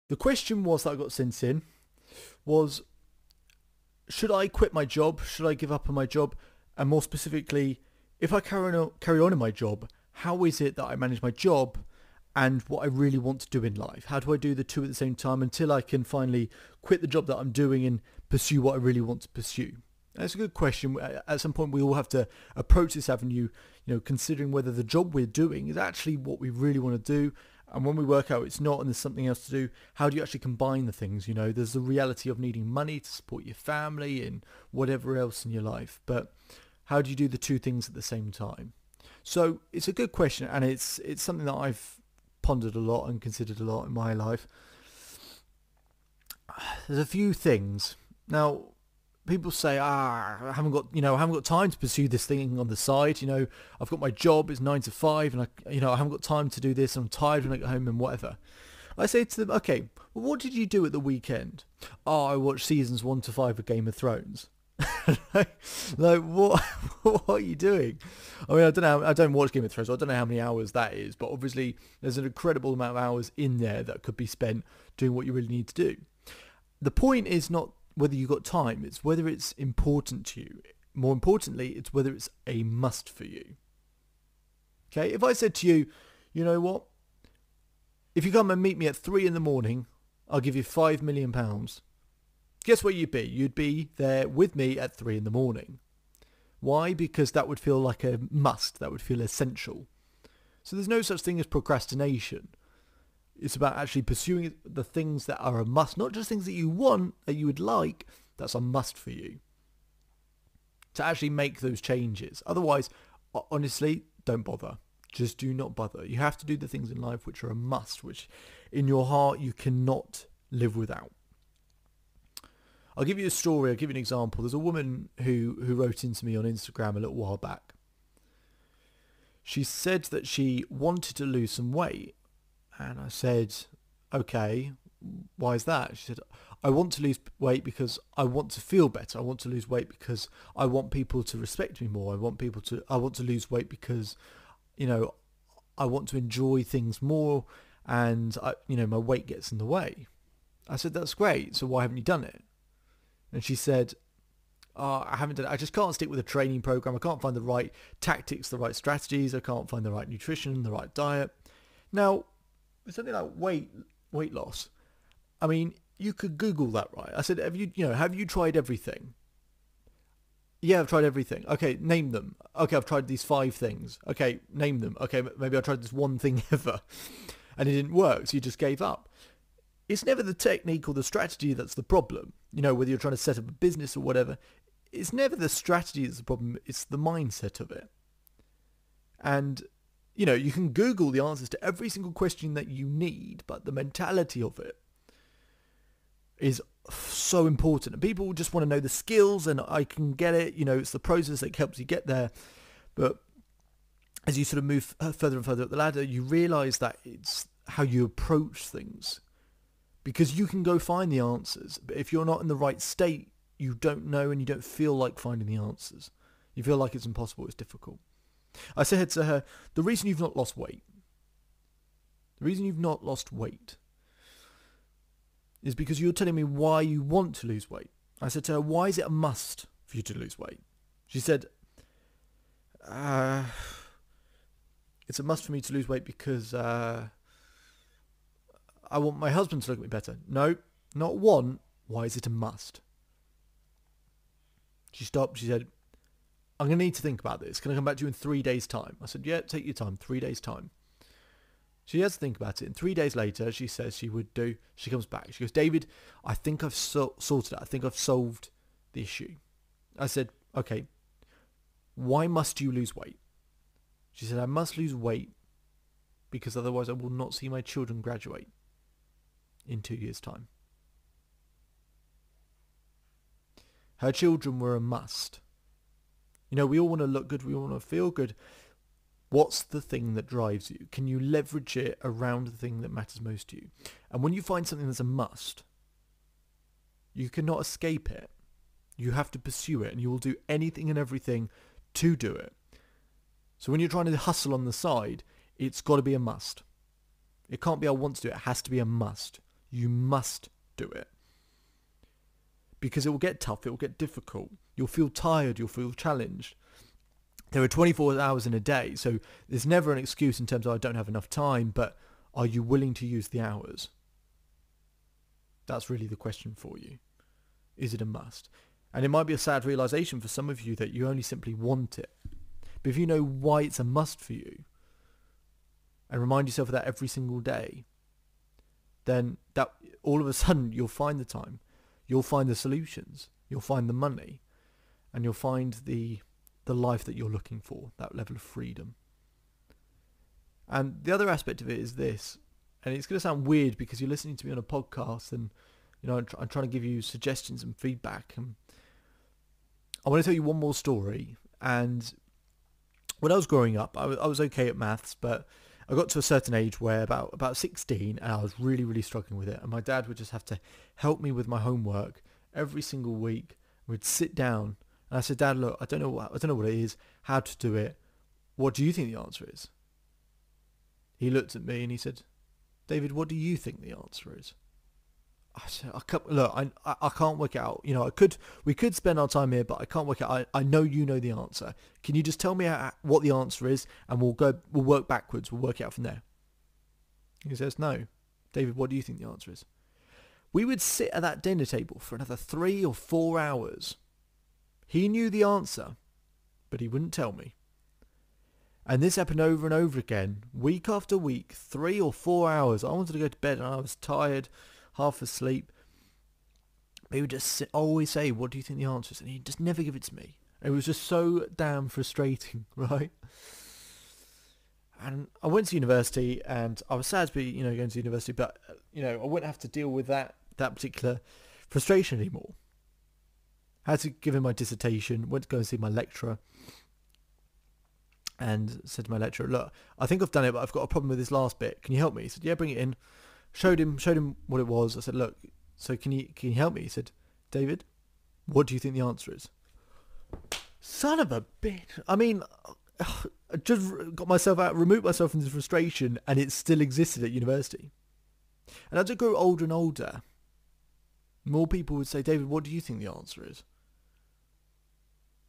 The question was that I got sent in was, should I quit my job? Should I give up on my job? And more specifically, if I carry on in my job, how is it that I manage my job and what I really want to do in life? How do I do the two at the same time until I can finally quit the job that I'm doing and pursue what I really want to pursue? That's a good question. At some point, we all have to approach this avenue, considering whether the job we're doing is actually what we really want to do. And when we work out it's not and there's something else to do, how do you actually combine the things? There's the reality of needing money to support your family and whatever else in your life. But how do you do the two things at the same time? So it's a good question, and it's something that I've pondered a lot and considered a lot in my life. There's a few things. Now, people say, I haven't got time to pursue this thing on the side. I've got my job, it's 9 to 5, and I haven't got time to do this. I'm tired when I get home and whatever. I say to them, okay, well, what did you do at the weekend? Oh, I watched seasons 1 to 5 of Game of Thrones. Like, what are you doing? I mean, I don't know. I don't watch Game of Thrones, so I don't know how many hours that is, but obviously there's an incredible amount of hours in there that could be spent doing what you really need to do. The point is not whether you got time, it's whether it's important to you. More importantly, it's whether it's a must for you. Okay, if I said to you, you know what? If you come and meet me at 3 in the morning, I'll give you £5 million. Guess where you'd be? You'd be there with me at 3 in the morning. Why? Because that would feel like a must. That would feel essential. So there's no such thing as procrastination. It's about actually pursuing the things that are a must, not just things that you want, that you would like, that's a must for you. To actually make those changes. Otherwise, honestly, don't bother. Just do not bother. You have to do the things in life which are a must, which in your heart you cannot live without. I'll give you a story, I'll give you an example. There's a woman who wrote into me on Instagram a little while back. She said that she wanted to lose some weight. And I said, okay, why is that? She said, I want to lose weight because I want to feel better. I want to lose weight because I want people to respect me more. I want to lose weight because, I want to enjoy things more and, my weight gets in the way. I said, that's great. So why haven't you done it? And she said, I haven't done it. I just can't stick with a training program. I can't find the right tactics, the right strategies. I can't find the right nutrition, the right diet. Now, something like weight loss. I mean, you could Google that, right? I said, have you tried everything? Yeah, I've tried everything. Okay, name them. Okay, I've tried these 5 things. Okay, name them. Okay, maybe I tried this one thing ever and it didn't work, so you just gave up. It's never the technique or the strategy that's the problem. Whether you're trying to set up a business or whatever, it's never the strategy that's the problem. It's the mindset of it. And you can Google the answers to every single question that you need, but the mentality of it is so important. And people just want to know the skills, and I can get it. It's the process that helps you get there. But as you sort of move further and further up the ladder, you realize that it's how you approach things. Because you can go find the answers, but if you're not in the right state, you don't know and you don't feel like finding the answers. You feel like it's impossible, it's difficult. I said to her, the reason you've not lost weight is because you're telling me why you want to lose weight. I said to her, why is it a must for you to lose weight? She said, it's a must for me to lose weight because I want my husband to look at me better. No, not want. Why is it a must? She stopped. She said, I'm going to need to think about this. Can I come back to you in 3 days' time? I said, yeah, take your time. 3 days' time. She has to think about it. And 3 days later, she says she would do. She comes back. She goes, David, I think I've sorted it. I think I've solved the issue. I said, okay, why must you lose weight? She said, I must lose weight because otherwise I will not see my children graduate in 2 years' time. Her children were a must. We all want to look good. We all want to feel good. What's the thing that drives you? Can you leverage it around the thing that matters most to you? And when you find something that's a must, you cannot escape it. You have to pursue it, and you will do anything and everything to do it. So when you're trying to hustle on the side, it's got to be a must. It can't be I want to do it. It has to be a must. You must do it. Because it will get tough, it will get difficult. You'll feel tired, you'll feel challenged. There are 24 hours in a day, so there's never an excuse in terms of I don't have enough time, but are you willing to use the hours? That's really the question for you. Is it a must? And it might be a sad realization for some of you that you only simply want it. But if you know why it's a must for you, and remind yourself of that every single day, then that all of a sudden you'll find the time. You'll find the solutions, you'll find the money, and you'll find the life that you're looking for, that level of freedom. And the other aspect of it is this, and it's going to sound weird because you're listening to me on a podcast and I'm trying to give you suggestions and feedback. And I want to tell you one more story. And when I was growing up, I was okay at maths, but I got to a certain age where about 16 and I was really, really struggling with it. And my dad would just have to help me with my homework every single week. We'd sit down and I said, Dad, look, I don't know what it is, how to do it. What do you think the answer is? He looked at me and he said, David, what do you think the answer is? I said, I can't work it out. We could spend our time here, but I can't work it out. I know you know the answer. Can you just tell me what the answer is, and we'll work backwards. We'll work it out from there. He says, no. David, what do you think the answer is? We would sit at that dinner table for another 3 or 4 hours. He knew the answer, but he wouldn't tell me. And this happened over and over again, week after week, 3 or 4 hours. I wanted to go to bed and I was tired, half asleep. But he would just always say, what do you think the answer is? And he'd just never give it to me. It was just so damn frustrating, right? And I went to university and I was sad to be, going to university, but, I wouldn't have to deal with that particular frustration anymore. I had to give him my dissertation, went to go and see my lecturer, and said to my lecturer, look, I think I've done it, but I've got a problem with this last bit. Can you help me? He said, yeah, bring it in. Showed him what it was. I said, look, so can you help me? He said, David, what do you think the answer is? Son of a bitch. I mean, I just got myself out, removed myself from this frustration, and it still existed at university. And as I grew older and older, more people would say, David, what do you think the answer is?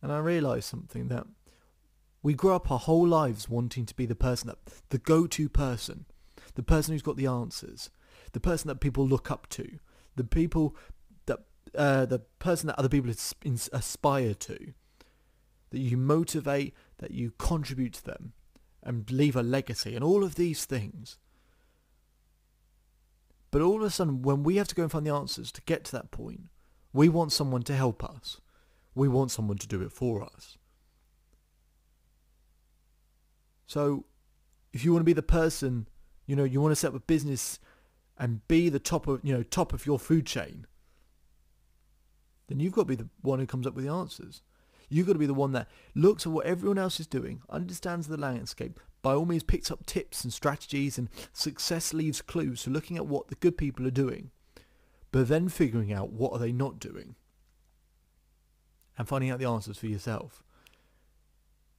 And I realised something, that we grow up our whole lives wanting to be the go-to person, the person who's got the answers, the person that people look up to, the person that other people aspire to, that you motivate, that you contribute to them and leave a legacy and all of these things. But all of a sudden, when we have to go and find the answers to get to that point, we want someone to help us. We want someone to do it for us. So if you want to be the person, you want to set up a business and be the top of your food chain, then you've got to be the one who comes up with the answers. You've got to be the one that looks at what everyone else is doing, understands the landscape, by all means picks up tips and strategies, and success leaves clues. So looking at what the good people are doing, but then figuring out what are they not doing and finding out the answers for yourself.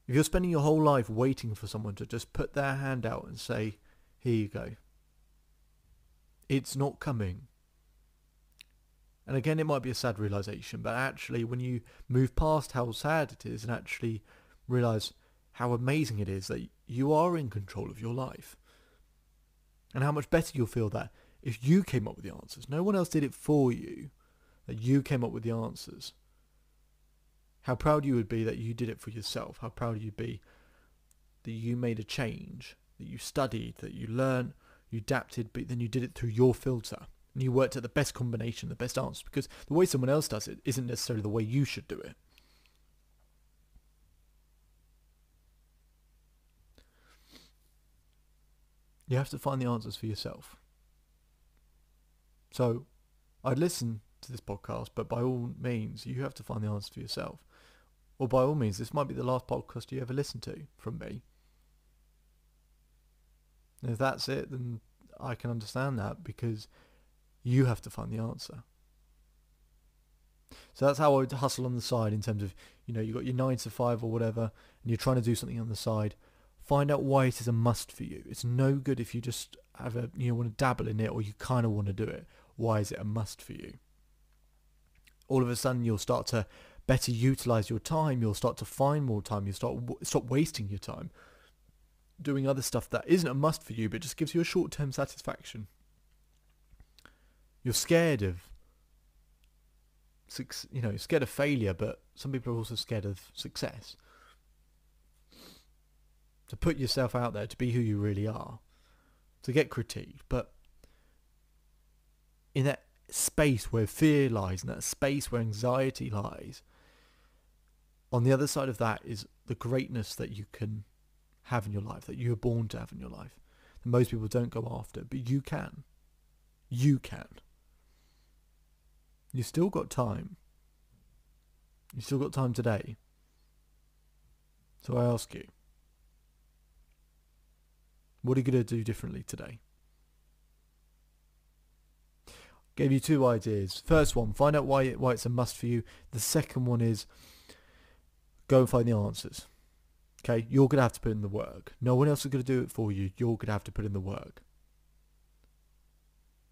If you're spending your whole life waiting for someone to just put their hand out and say, here you go, it's not coming. And again, it might be a sad realization, but actually when you move past how sad it is and actually realize how amazing it is that you are in control of your life, and how much better you'll feel that if you came up with the answers, no one else did it for you, that you came up with the answers. How proud you would be that you did it for yourself. How proud you'd be that you made a change, that you studied, that you learned, you adapted, but then you did it through your filter. And you worked at the best combination, the best answer, because the way someone else does it isn't necessarily the way you should do it. You have to find the answers for yourself. So I'd listen to this podcast, but by all means, you have to find the answers for yourself. Or by all means, this might be the last podcast you ever listen to from me. And if that's it, then I can understand that, because you have to find the answer. So that's how I would hustle on the side, in terms of, you got your 9 to 5 or whatever, and you're trying to do something on the side. Find out why it is a must for you. It's no good if you just want to dabble in it, or you kind of want to do it. Why is it a must for you? All of a sudden, you'll start to better utilize your time. You'll start to find more time. You'll stop wasting your time doing other stuff that isn't a must for you, but just gives you a short-term satisfaction. You're scared of, scared of failure, but some people are also scared of success. To put yourself out there, to be who you really are, to get critiqued, but in that space where fear lies, in that space where anxiety lies, on the other side of that is the greatness that you can have in your life, that you are born to have in your life, that most people don't go after, but you can. You can. You've still got time. You've still got time today. So I ask you, what are you going to do differently today? Gave you 2 ideas. First one, find out why it's a must for you. The second one is go and find the answers. Okay, you're going to have to put in the work. No one else is going to do it for you. You're going to have to put in the work.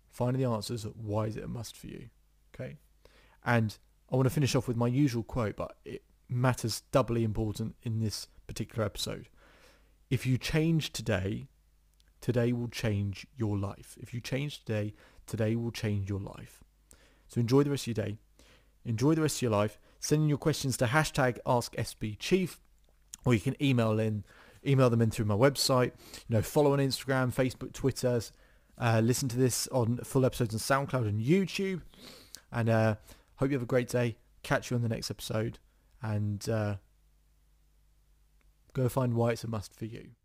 Finding the answers, why is it a must for you? Okay, and I want to finish off with my usual quote, but it matters doubly important in this particular episode. If you change today, today will change your life. If you change today, today will change your life. So enjoy the rest of your day. Enjoy the rest of your life. Send in your questions to #AskSBChief, or you can email them in through my website. Follow on Instagram, Facebook, Twitter. Listen to this on full episodes on SoundCloud and YouTube. And hope you have a great day. Catch you on the next episode. And go find why it's a must for you.